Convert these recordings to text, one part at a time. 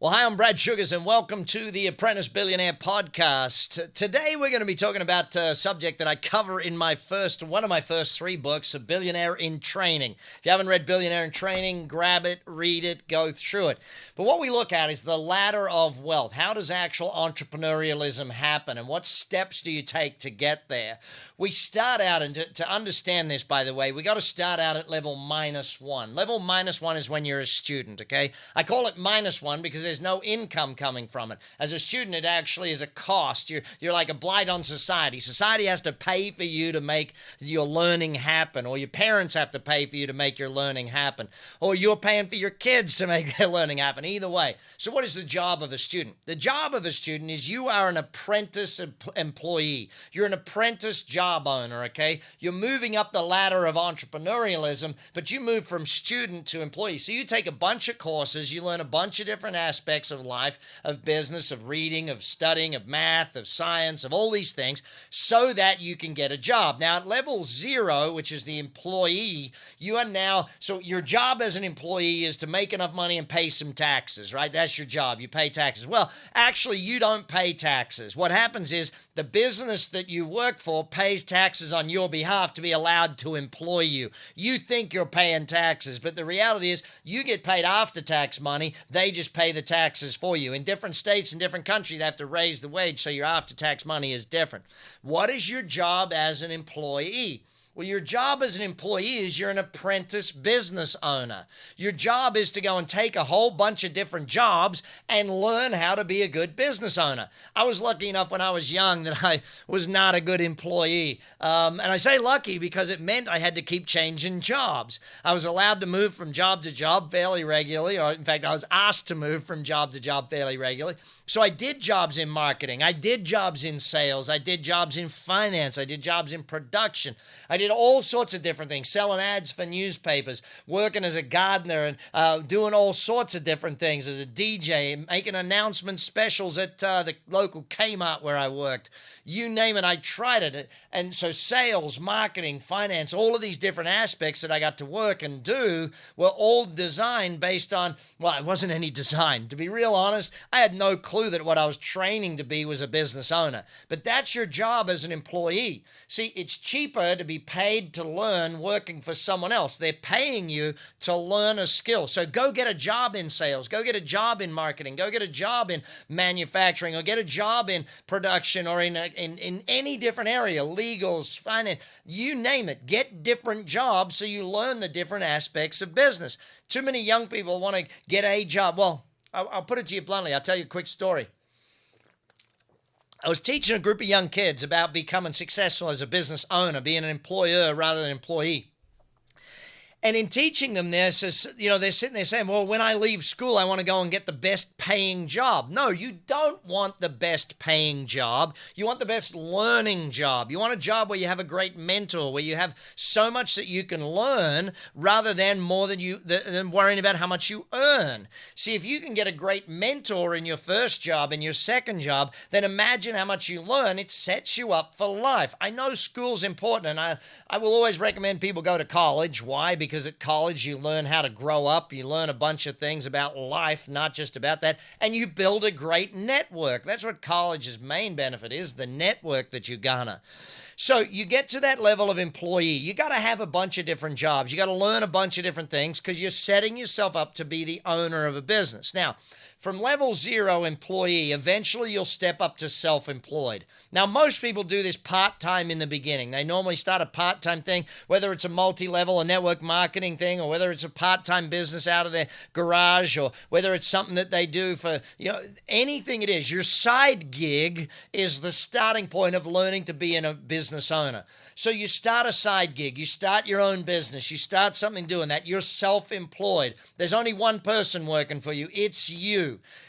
Well, hi, I'm Brad Sugars, and welcome to the Apprentice Billionaire podcast. Today, we're going to be talking about a subject that I cover in one of my first three books, A Billionaire in Training. If you haven't read Billionaire in Training, grab it, read it, go through it. But what we look at is the ladder of wealth. How does actual entrepreneurialism happen, and what steps do you take to get there? We start out, and to understand this, by the way, we got to start out at level -1. Level -1 is when you're a student, okay? I call it -1 because there's no income coming from it. As a student, it actually is a cost. You're like a blight on society. Society has to pay for you to make your learning happen, or your parents have to pay for you to make your learning happen, or you're paying for your kids to make their learning happen. Either way. So what is the job of a student? The job of a student is you are an apprentice employee. You're an apprentice job owner, okay? You're moving up the ladder of entrepreneurialism, but you move from student to employee. So you take a bunch of courses, you learn a bunch of different aspects of life, of business, of reading, of studying, of math, of science, of all these things, so that you can get a job. Now, at level 0, which is the employee, so your job as an employee is to make enough money and pay some taxes, right? That's your job. You pay taxes. Well, actually, you don't pay taxes. What happens is the business that you work for pays taxes on your behalf to be allowed to employ you. You think you're paying taxes, but the reality is you get paid after-tax money. They just pay the taxes for you. In different states and different countries, they have to raise the wage, so your after-tax money is different. What is your job as an employee? Well, your job as an employee is you're an apprentice business owner. Your job is to go and take a whole bunch of different jobs and learn how to be a good business owner. I was lucky enough when I was young that I was not a good employee. And I say lucky because it meant I had to keep changing jobs. I was allowed to move from job to job fairly regularly, or in fact, I was asked to move from job to job fairly regularly. So I did jobs in marketing. I did jobs in sales. I did jobs in finance. I did jobs in production. I did all sorts of different things, selling ads for newspapers, working as a gardener, and doing all sorts of different things as a DJ, making announcement specials at the local Kmart where I worked. You name it, I tried it. And so sales, marketing, finance, all of these different aspects that I got to work and do were all designed based on, well, it wasn't any design. To be real honest, I had no clue that what I was training to be was a business owner. But that's your job as an employee. See, it's cheaper to be paid to learn working for someone else. They're paying you to learn a skill. So go get a job in sales, go get a job in marketing, go get a job in manufacturing, or get a job in production, or in any different area, legals, finance, you name it. Get different jobs so you learn the different aspects of business. Too many young people want to get a job. Well, I'll put it to you bluntly. I'll tell you a quick story. I was teaching a group of young kids about becoming successful as a business owner, being an employer rather than employee. And in teaching them this, they're sitting there saying, well, when I leave school, I want to go and get the best paying job. No, you don't want the best paying job. You want the best learning job. You want a job where you have a great mentor, where you have so much that you can learn rather than more than worrying about how much you earn. See, if you can get a great mentor in your first job and your second job, then imagine how much you learn. It sets you up for life. I know school's important, and I will always recommend people go to college. Why? Because at college you learn how to grow up, you learn a bunch of things about life, not just about that, and you build a great network. That's what college's main benefit is, the network that you garner. So you get to that level of employee, you got to have a bunch of different jobs. You got to learn a bunch of different things because you're setting yourself up to be the owner of a business. Now, from level 0 employee, eventually you'll step up to self-employed. Now, most people do this part-time in the beginning. They normally start a part-time thing, whether it's a multi-level or network marketing thing, or whether it's a part-time business out of their garage, or whether it's something that they do for, anything it is. Your side gig is the starting point of learning to be a business owner. So you start a side gig, you start your own business, you start something doing that. You're self-employed. There's only one person working for you. It's you.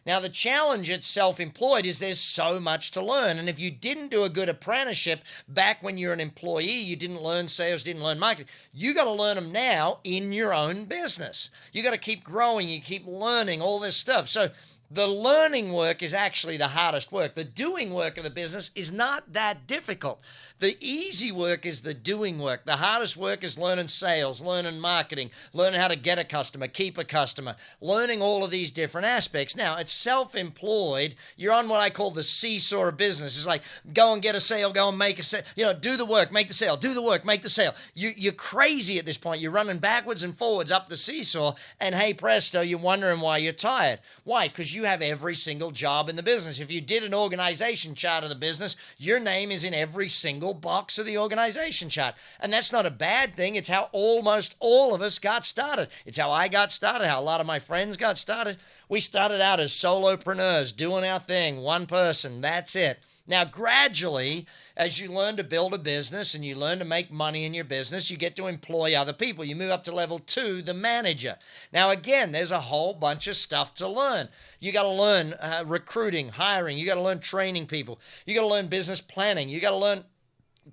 Now, the challenge at self-employed is there's so much to learn. And if you didn't do a good apprenticeship back when you're an employee, you didn't learn sales, didn't learn marketing, you got to learn them now in your own business. You got to keep growing, you keep learning all this stuff. So The learning work is actually the hardest work. The doing work of the business is not that difficult. The easy work is the doing work. The hardest work is learning sales, learning marketing, learning how to get a customer, keep a customer, learning all of these different aspects. Now, it's self-employed. You're on what I call the seesaw of business. It's like go and get a sale, go and make a sale. Do the work, make the sale, do the work, make the sale. You're crazy at this point. You're running backwards and forwards up the seesaw, and hey presto, you're wondering why you're tired. Why? Because you have every single job in the business. If you did an organization chart of the business, your name is in every single box of the organization chart. And that's not a bad thing. It's how almost all of us got started. It's how I got started, how a lot of my friends got started. We started out as solopreneurs, doing our thing, one person, that's it. Now, gradually, as you learn to build a business and you learn to make money in your business, you get to employ other people. You move up to level 2, the manager. Now, again, there's a whole bunch of stuff to learn. You got to learn recruiting, hiring. You got to learn training people. You got to learn business planning. You got to learn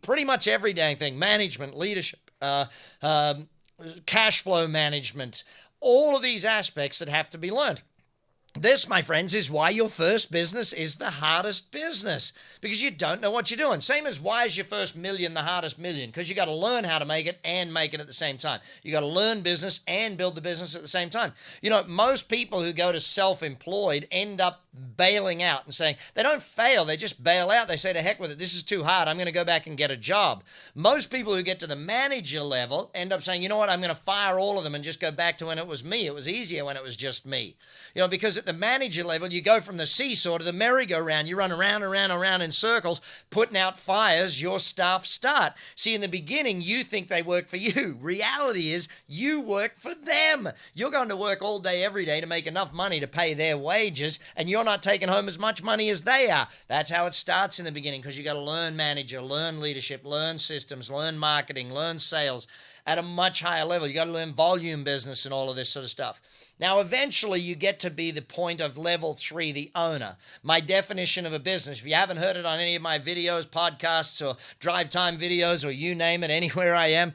pretty much every dang thing, management, leadership, cash flow management, all of these aspects that have to be learned. This, my friends, is why your first business is the hardest business, because you don't know what you're doing. Same as why is your first million the hardest million? Because you got to learn how to make it and make it at the same time. You got to learn business and build the business at the same time. Most people who go to self-employed end up bailing out and saying, they don't fail, they just bail out. They say, to heck with it, this is too hard, I'm going to go back and get a job. Most people who get to the manager level end up saying, you know what, I'm going to fire all of them and just go back to when it was me. It was easier when it was just me. Because at the manager level, you go from the seesaw to the merry-go-round. You run around in circles, putting out fires, your staff start. See, in the beginning, you think they work for you. Reality is you work for them. You're going to work all day, every day to make enough money to pay their wages, and you're not taking home as much money as they are. That's how it starts in the beginning, because you got to learn manager, learn leadership, learn systems, learn marketing, learn sales at a much higher level. You got to learn volume business and all of this sort of stuff. Now, eventually, you get to be the point of level 3, the owner. My definition of a business, if you haven't heard it on any of my videos, podcasts, or drive time videos, or you name it, anywhere I am,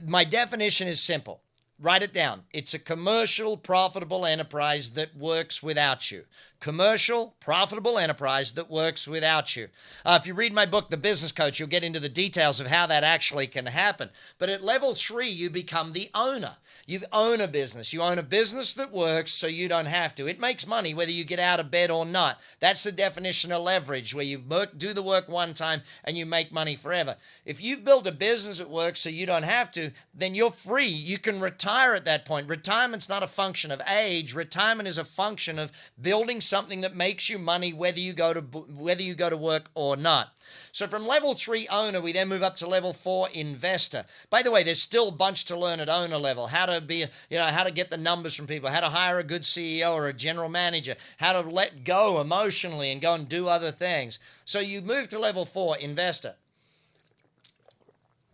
my definition is simple. Write it down. It's a commercial, profitable enterprise that works without you. Commercial, profitable enterprise that works without you. If you read my book, The Business Coach, you'll get into the details of how that actually can happen. But at level 3, you become the owner. You own a business. You own a business that works so you don't have to. It makes money whether you get out of bed or not. That's the definition of leverage, where you do the work one time and you make money forever. If you've built a business that works so you don't have to, then you're free. You can retire at that point. Retirement's not a function of age. Retirement is a function of building something that makes you money whether you go to work or not. So from level 3 owner, we then move up to level 4 investor. By the way, there's still a bunch to learn at owner level. How to get the numbers from people, how to hire a good CEO or a general manager, how to let go emotionally and go and do other things. So you move to level 4 investor.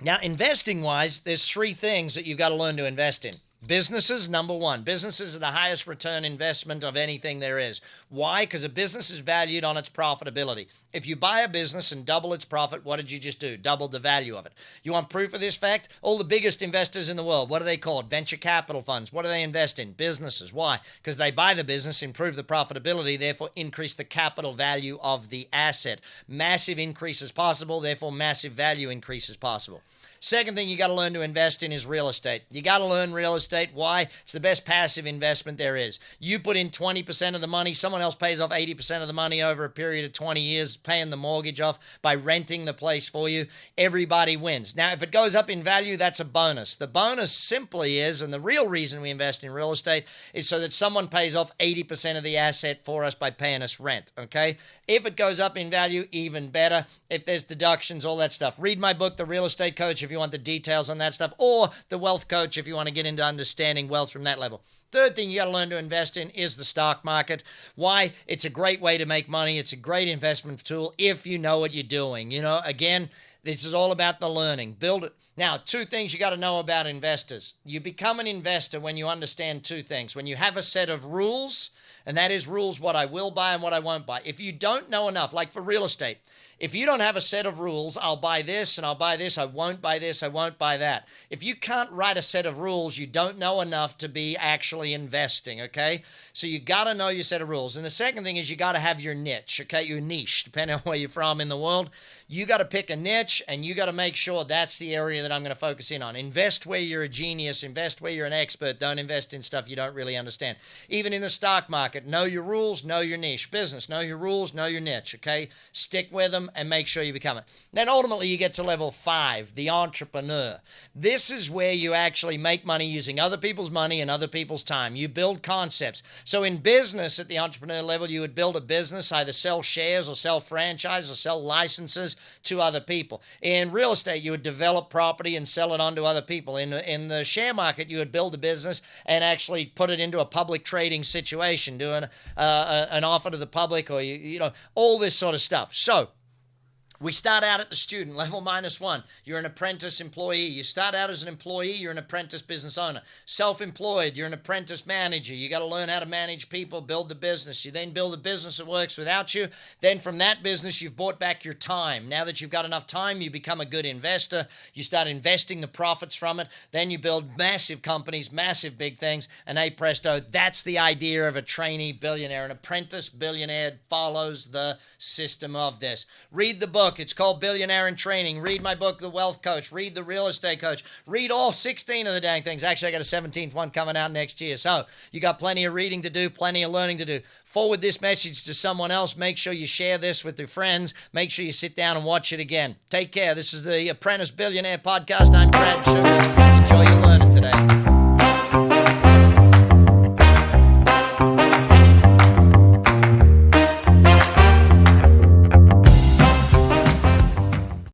Now, investing wise, there's 3 things that you've got to learn to invest in. Businesses, number 1. Businesses are the highest return investment of anything there is. Why? Because a business is valued on its profitability. If you buy a business and double its profit, what did you just do? Doubled the value of it. You want proof of this fact? All the biggest investors in the world, what are they called? Venture capital funds. What do they invest in? Businesses. Why? Because they buy the business, improve the profitability, therefore increase the capital value of the asset. Massive increase is possible, therefore massive value increase is possible. Second thing you got to learn to invest in is real estate. You got to learn real estate. Why? It's the best passive investment there is. You put in 20% of the money, someone else pays off 80% of the money over a period of 20 years, paying the mortgage off by renting the place for you. Everybody wins. Now, if it goes up in value, that's a bonus. The bonus simply is, and the real reason we invest in real estate is so that someone pays off 80% of the asset for us by paying us rent, okay? If it goes up in value, even better. If there's deductions, all that stuff. Read my book, The Real Estate Coach, if you want the details on that stuff, or The Wealth Coach if you want to get into understanding wealth from that level. Third thing you got to learn to invest in is the stock market. Why? It's a great way to make money. It's a great investment tool if you know what you're doing. Again, this is all about the learning. Build it. Now, 2 things you got to know about investors. You become an investor when you understand 2 things. When you have a set of rules and that is rules what I will buy and what I won't buy. If you don't know enough, like for real estate, if you don't have a set of rules, I'll buy this and I'll buy this, I won't buy this, I won't buy that. If you can't write a set of rules, you don't know enough to be actually investing, okay? So you got to know your set of rules. And the second thing is you got to have your niche, okay? Your niche, depending on where you're from in the world. You got to pick a niche and you got to make sure that's the area that I'm going to focus in on. Invest where you're a genius, invest where you're an expert. Don't invest in stuff you don't really understand. Even in the stock market, know your rules, know your niche. Business, know your rules, know your niche, okay? Stick with them and make sure you become it. Then ultimately you get to level 5, the entrepreneur. This is where you actually make money using other people's money and other people's time. You build concepts. So in business at the entrepreneur level, you would build a business, either sell shares or sell franchise or sell licenses to other people. In real estate, you would develop property and sell it on to other people. In the share market, you would build a business and actually put it into a public trading situation, do an offer to the public, or you know, all this sort of stuff. So we start out at the student, level -1. You're an apprentice employee. You start out as an employee, you're an apprentice business owner. Self-employed, you're an apprentice manager. You got to learn how to manage people, build the business. You then build a business that works without you. Then from that business, you've bought back your time. Now that you've got enough time, you become a good investor. You start investing the profits from it. Then you build massive companies, massive big things. And hey, presto, that's the idea of a trainee billionaire. An apprentice billionaire follows the system of this. Read the book. It's called Billionaire in Training. Read my book, The Wealth Coach. Read The Real Estate Coach. Read all 16 of the dang things. Actually, I got a 17th one coming out next year. So you got plenty of reading to do, plenty of learning to do. Forward this message to someone else. Make sure you share this with your friends. Make sure you sit down and watch it again. Take care. This is the Apprentice Billionaire Podcast. I'm Brad Sugar. Enjoy your learning today.